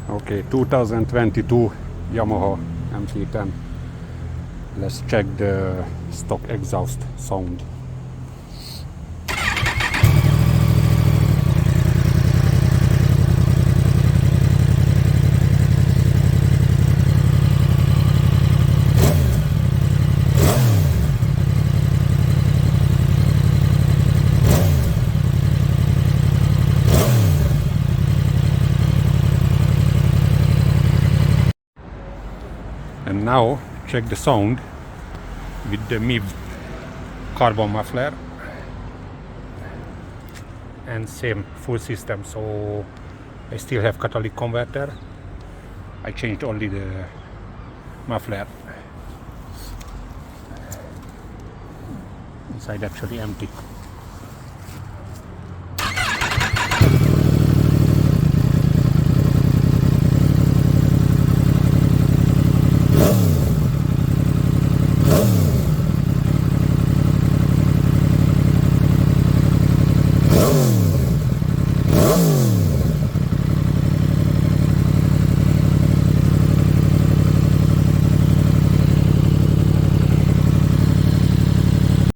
Okay, 2022 Yamaha MT10. Let's check the stock exhaust sound. And now check the sound with the MIV carbon muffler and same full system. So I still have catalytic converter. I changed only the muffler. Inside actually empty.